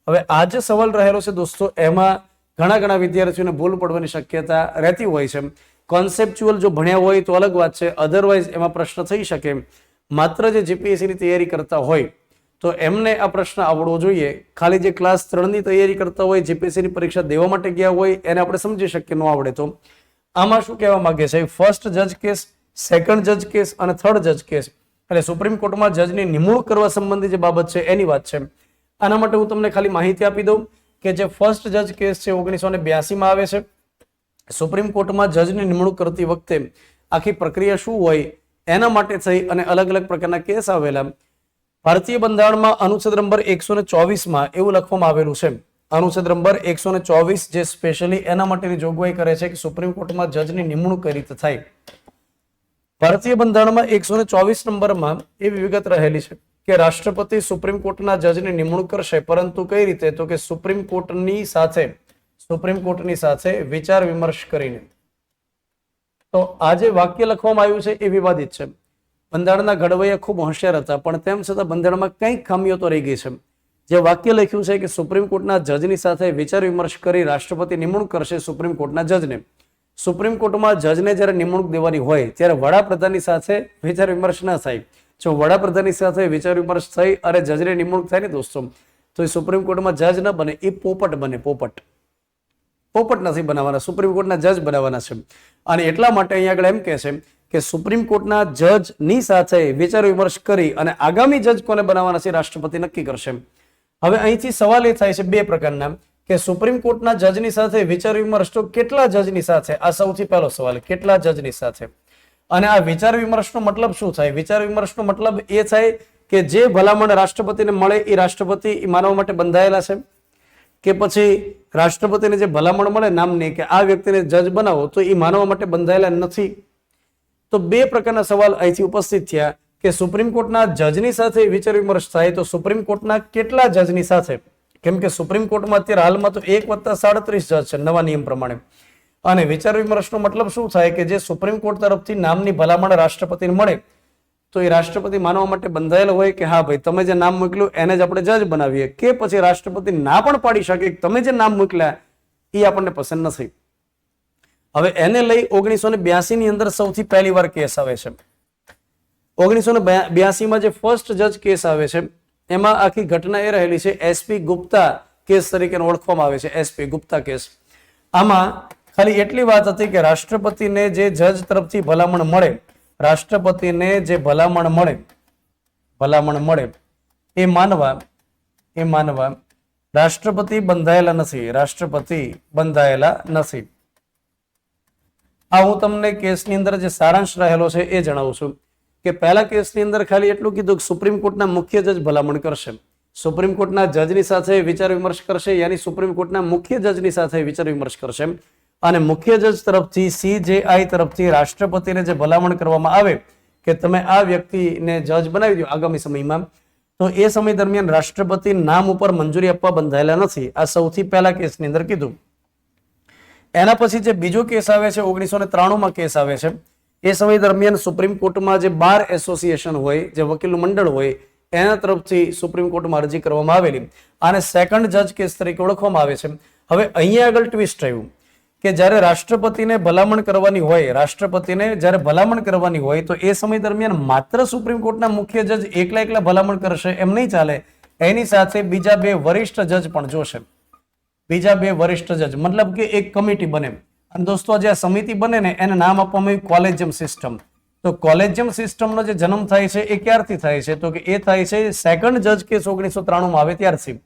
હવે આ જે સવાલ રહેલો છે દોસ્તો, એમાં ઘણા વિદ્યાર્થીઓને ભૂલ પડવાની શક્યતા રહેતી હોય છે. કોન્સેપ્ચ્યુઅલ જો ભણ્યા હોય તો અલગ વાત છે, અધરવાઇઝ એમાં પ્રશ્ન થઈ શકે. માત્ર જે જીપીએસસી ની તૈયારી કરતા હોય તો એમને આ પ્રશ્ન આવડવો જોઈએ. ખાલી જે ક્લાસ 3 ની તૈયારી કરતા હોય, જીપીએસસી ની પરીક્ષા દેવા માટે ગયા હોય, એને આપણે સમજી શકીએ ન આવડે તો. આમાં શું કહેવા માંગે છે? ફર્સ્ટ જજ કેસ, સેકન્ડ જજ કેસ અને થર્ડ જજ કેસ, એટલે સુપ્રીમ કોર્ટમાં જજની નિમણૂક કરવા સંબંધી જે બાબત છે એની વાત છે. આના માટે હું તમને ખાલી માહિતી આપી દઉં કે જે ફર્સ્ટ જજ કેસ છે 1982 માં આવે છે. સુપ્રીમ કોર્ટમાં જજની નિમણૂક કરતી વખતે આખી પ્રક્રિયા શું હોય એના માટે થઈ અને અલગ પ્રકારના કેસ આવેલા. ભારતીય બંધારણમાં અનુચ્છેદ નંબર 124 માં એવું લખવામાં આવેલું છે, અનુચ્છેદ નંબર 124 જે સ્પેશિયલી એના માટેની જોગવાઈ કરે છે કે સુપ્રીમ કોર્ટમાં જજની નિમણૂક કઈ રીતે થાય. ભારતીય બંધારણમાં 124 નંબરમાં એવી વિગત રહેલી છે કે રાષ્ટ્રપતિ સુપ્રીમ કોર્ટના જજની નિમણૂક કરશે, પરંતુ કઈ રીતે? તો કે સુપ્રીમ કોર્ટની સાથે વિચાર વિમર્શ કરીને. તો આ જે વાક્ય લખવામાં આવ્યું છે એ વિવાદિત છે. બંધારણના ઘડવૈયા ખૂબ હોશિયાર હતા, પણ તેમ છતાં બંધારણમાં કંઈક ખામીઓ તો રહી ગઈ છે. જે વાક્ય લખ્યું છે કે સુપ્રીમ કોર્ટના જજની સાથે વિચાર વિમર્શ કરી રાષ્ટ્રપતિ નિમણૂક કરશે સુપ્રીમ કોર્ટના જજને. સુપ્રીમ કોર્ટમાં જજને જ્યારે નિમણૂક દેવાની હોય ત્યારે વડાપ્રધાનની સાથે વિચાર વિમર્શ ન થાય. જો વડાપ્રધાનની સાથે વિચાર વિમર્શ થઈ અને જજની નિમણૂક થાય ને દોસ્તો, તો એ સુપ્રીમ કોર્ટમાં જજ ન બને, એ પોપટ બને. પોપટ નથી બનાવવાના, સુપ્રીમ કોર્ટના જજ બનાવવાના છે. અને એટલા માટે અહીંયા આગળ એમ કહે છે કે સુપ્રીમ કોર્ટના જજની સાથે વિચાર વિમર્શ કરી અને આગામી જજ કોને બનાવવાના છે રાષ્ટ્રપતિ નક્કી કરશે. હવે અહીંથી સવાલ એ થાય છે બે પ્રકારના કે સુપ્રીમ કોર્ટના જજની સાથે વિચાર વિમર્શ તો કેટલા જજની સાથે? આ સૌથી પહેલો સવાલ, કેટલા જજની સાથે? અને આ વિચાર વિમર્શનો મતલબ શું થાય? વિચાર વિમર્શનો મતલબ એ થાય કે જે ભલામણ રાષ્ટ્રપતિને મળે એ રાષ્ટ્રપતિ માનવા માટે બંધાયેલા છે, કે પછી રાષ્ટ્રપતિને જે ભલામણ મળે નામની કે આ વ્યક્તિને જજ બનાવો, તો એ માનવા માટે બંધાયેલા નથી. તો બે પ્રકારના સવાલ અહીંથી ઉપસ્થિત થયા કે સુપ્રીમ કોર્ટના જજની સાથે વિચાર વિમર્શ થાય તો સુપ્રીમ કોર્ટના કેટલા જજની સાથે? કેમ કે સુપ્રીમ કોર્ટમાં અત્યારે હાલમાં તો 1+37 જજ છે નવા નિયમ પ્રમાણે. અને વિચાર વિમર્શનો મતલબ શું થાય કે જે સુપ્રીમ કોર્ટ તરફથી નામની ભલામણ રાષ્ટ્રપતિને મળે તો એ રાષ્ટ્રપતિ માનવા માટે બંધાયેલો હોય કે હા ભાઈ તમે જે નામ મોકલ્યું એને જ આપણે જજ બનાવીએ, કે પછી રાષ્ટ્રપતિ ના પણ પાડી શકે કે તમે જે નામ મોકલ્યા એ આપણને પસંદ નથી. હવે એને લઈ 1982 ની અંદર સૌથી પહેલી વાર કેસ આવે છે. 1982 માં જે ફર્સ્ટ જજ કેસ આવે છે એમાં આખી ઘટના એ રહેલી છે એસપી ગુપ્તા કેસ તરીકે ઓળખવામાં આવે છે. SP Gupta case. આમાં ખાલી એટલી વાત હતી કે રાષ્ટ્રપતિને જે જજ તરફથી ભલામણ મળે, રાષ્ટ્રપતિને જે ભલામણ મળે એ માનવા રાષ્ટ્રપતિ બંધાયેલા નથી. આ હું તમને કેસની અંદર જે સારાંશ રહેલો છે એ જણાવું છું કે પહેલા કેસની અંદર ખાલી એટલું કીધું કે સુપ્રીમ કોર્ટના મુખ્ય જજ ભલામણ કરશે, સુપ્રીમ કોર્ટના જજની સાથે વિચાર વિમર્શ કરશે, યાની સુપ્રીમ કોર્ટના મુખ્ય જજની સાથે વિચાર વિમર્શ કરશે. અને મુખ્ય જજ તરફથી CJI તરફથી રાષ્ટ્રપતિને જે ભલામણ કરવામાં આવે કે તમે આ વ્યક્તિને જજ બનાવી દો આગામી સમયમાં, તો એ સમય દરમિયાન રાષ્ટ્રપતિ નામ ઉપર મંજૂરી આપવા બંધાયેલા નથી. આ સૌથી પહેલા કેસની અંદર કીધું. એના પછી જે બીજો કેસ આવે છે 1993 માં કેસ આવે છે. એ સમય દરમિયાન સુપ્રીમ કોર્ટમાં જે બાર એસોસિએશન હોય, જે વકીલનું મંડળ હોય, એના તરફથી સુપ્રીમ કોર્ટમાં અરજી કરવામાં આવેલી. આને સેકન્ડ જજ કેસ તરીકે ઓળખવામાં આવે છે. હવે અહીંયા આગળ ટ્વિસ્ટ આવ્યું કે જ્યારે રાષ્ટ્રપતિને ભલામણ કરવાની હોય તો એ સમય દરમિયાન માત્ર સુપ્રીમ કોર્ટના મુખ્ય જજ એકલા ભલામણ કરશે એમ નહીં ચાલે, એની સાથે બીજા બે વરિષ્ઠ જજ પણ જોશે. બીજા બે વરિષ્ઠ જજ મતલબ કે એક કમિટી બને. અને દોસ્તો જે આ સમિતિ બને ને એને નામ આપવામાં આવ્યું કોલેજિયમ સિસ્ટમ. તો કોલેજિયમ સિસ્ટમનો જે જન્મ થાય છે એ ક્યારથી થાય છે? તો કે એ થાય છે સેકન્ડ જજ કેસ 1993 માં આવે ત્યારથી.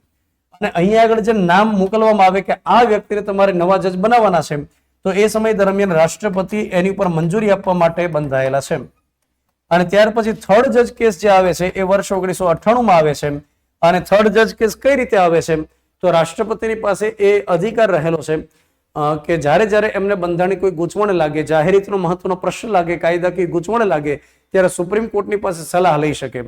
અને અહીંયા આગળ જે નામ મોકલવામાં આવે કે આ વ્યક્તિને તમારે નવા જજ બનાવવાના છે, તો એ સમય દરમિયાન રાષ્ટ્રપતિ એની ઉપર મંજૂરી આપવા માટે બંધાયેલા છે. અને ત્યાર પછી થર્ડ જજ કેસ જે આવે છે એ વર્ષ 1998 માં આવે છે. અને થર્ડ જજ કેસ કઈ રીતે આવે છે? તો રાષ્ટ્રપતિની પાસે એ અધિકાર રહેલો છે કે જ્યારે એમને બંધારણની કોઈ ગૂંચવણ લાગે, જાહેર મહત્વનો પ્રશ્ન લાગે, કાયદાકીય ગૂંચવણ લાગે, ત્યારે સુપ્રીમ કોર્ટની પાસે સલાહ લઈ શકે.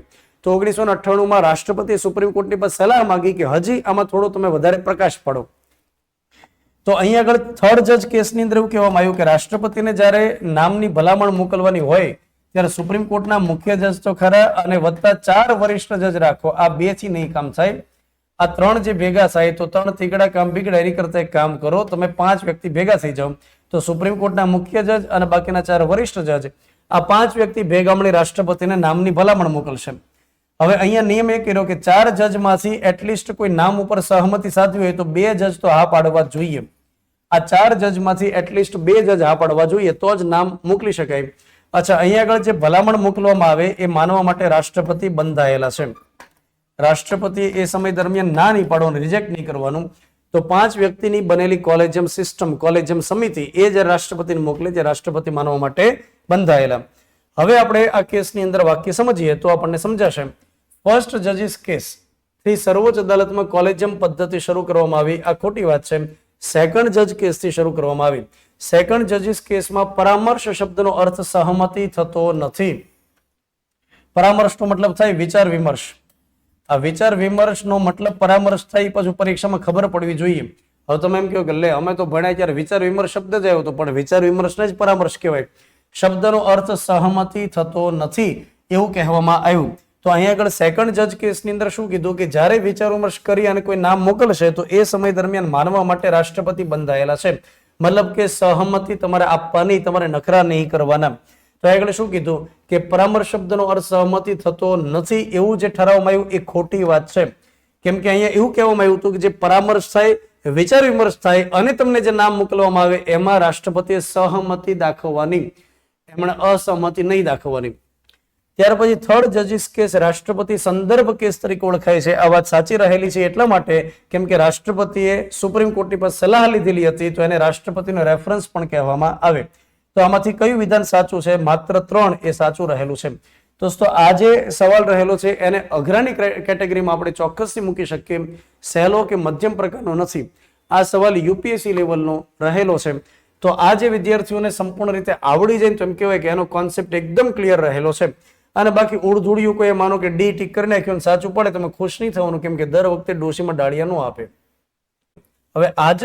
તો 1998 માં રાષ્ટ્રપતિએ સુપ્રીમ કોર્ટની પાસે સલાહ માંગી કે હજી આમાં થોડો તમે વધારે પ્રકાશ પાડો. તો અહીંયા આગળ થર્ડ જજ કેસની અંદર એવું કહેવામાં આવ્યું કે રાષ્ટ્રપતિને જ્યારે નામની ભલામણ મોકલવાની હોય ત્યારે સુપ્રીમ કોર્ટના મુખ્ય જજ તો ખરા અને વત્તા 4 વરિષ્ઠ જજ રાખો. આ 2 થી નહીં કામ થાય. આ ત્રણ જે ભેગા થાય તો ત્રણ તીકડા કામ બીગડા, એની કરતા એક કામ કરો, તમે 5 વ્યક્તિ ભેગા થઈ જાઓ તો સુપ્રીમ કોર્ટના મુખ્ય જજ અને બાકીના 4 વરિષ્ઠ જજ, આ 5 વ્યક્તિ ભેગા મળી રાષ્ટ્રપતિને નામની ભલામણ મોકલશે. હવે અહીંયા નિયમ એ કર્યો કે 4 જજમાંથી એટલીસ્ટ કોઈ નામ ઉપર સહમતિ સાધવી હોય તો 2 જજ તો હા પાડવા જોઈએ. આ 4 જજમાંથી એટલીસ્ટ 2 જજ હા પાડવા જોઈએ તો જ નામ મોકલી શકાય. અચ્છા, અહીંયા આગળ જે ભલામણ મોકલવામાં આવે એ માનવા માટે રાષ્ટ્રપતિ બંધાયેલા છે. રાષ્ટ્રપતિ એ સમય દરમિયાન ના નહીં પાડવાનું, રિજેક્ટ નહીં કરવાનું. તો 5 વ્યક્તિની બનેલી કોલેજિયમ સિસ્ટમ, કોલેજિયમ સમિતિ એ જે રાષ્ટ્રપતિને મોકલે જે રાષ્ટ્રપતિ માનવા માટે બંધાયેલા. હવે આપણે આ કેસની અંદર વાક્ય સમજીએ તો આપણને સમજાશે. ફર્સ્ટ જજીસ કેસ થી સર્વોચ્ચ અદાલતમાં કોલેજિયમ પદ્ધતિ શરૂ કરવામાં આવી, આ ખોટી વાત છે. સેકન્ડ જજ કેસથી શરૂ કરવામાં આવી. સેકન્ડ જજીસ કેસમાં પરામર્શ શબ્દનો અર્થ સહમતિ થતો નથી. પરામર્શનો મતલબ થાય વિચાર વિમર્શ. આ વિચાર વિમર્શનો મતલબ પરામર્શ થાય પછી પરીક્ષામાં ખબર પડવી જોઈએ. હવે તમે એમ કહો કે લે અમે તો ભણ્યા ત્યારે વિચાર વિમર્શ શબ્દ જ આવ્યો હતો, પણ વિચાર વિમર્શને જ પરામર્શ કહેવાય. શબ્દનો અર્થ સહમતિ થતો નથી એવું કહેવામાં આવ્યું. તો અહીંયા આગળ સેકન્ડ જજ કેસની અંદર શું કીધું કે જ્યારે વિચાર વિમર્શ કરી અને કોઈ નામ મોકલશે તો એ સમય દરમિયાન માનવા માટે રાષ્ટ્રપતિ બંધાયેલા છે. મતલબ કે સહમતિ તમારે આપવાની, તમારે નખરા નહીં કરવાના. તો આગળ શું કીધું કે પરામર્શ શબ્દનો અર્થ સહમતિ થતો નથી એવું જે ઠરાવવામાં આવ્યું એ ખોટી વાત છે. કેમ કે અહીંયા એવું કહેવામાં આવ્યું હતું કે જે પરામર્શ થાય, વિચાર વિમર્શ થાય અને તમને જે નામ મોકલવામાં આવે એમાં રાષ્ટ્રપતિએ સહમતિ દાખવવાની, એમણે અસહમતિ નહીં દાખવવાની. ત્યાર પછી થર્ડ જજીસ કેસ રાષ્ટ્રપતિ સંદર્ભ કેસ તરીકે ઓળખાય છે. આ વાત સાચી રહેલી છે એટલા માટે કેમ કે રાષ્ટ્રપતિએ સુપ્રીમ કોર્ટની પાસે સલાહ લીધેલી હતી તો એને રાષ્ટ્રપતિનો રેફરન્સ પણ કહેવામાં આવે. તો આમાંથી કયું વિધાન સાચું છે? માત્ર 3 એ સાચું રહેલું છે. દોસ્તો, આ જે સવાલ રહેલો છે એને અઘરાની કેટેગરીમાં આપણે ચોક્કસથી મૂકી શકીએ. સહેલો કે મધ્યમ પ્રકારનો નથી. આ સવાલ યુપીએસસી લેવલનો રહેલો છે. તો આ જે વિદ્યાર્થીઓને સંપૂર્ણ રીતે આવડી જાય તો એમ કહેવાય કે એનો કોન્સેપ્ટ એકદમ ક્લિયર રહેલો છે. અને બાકી ઉડધુડિયું કોઈ માનો કે ડી ટીક કરી નાખ્યું સાચું પડે તમે ખુશ નહીં થવાનું, કેમ કે દર વખતે ડોશીમાં ડાળિયા ન આપે. હવે આજ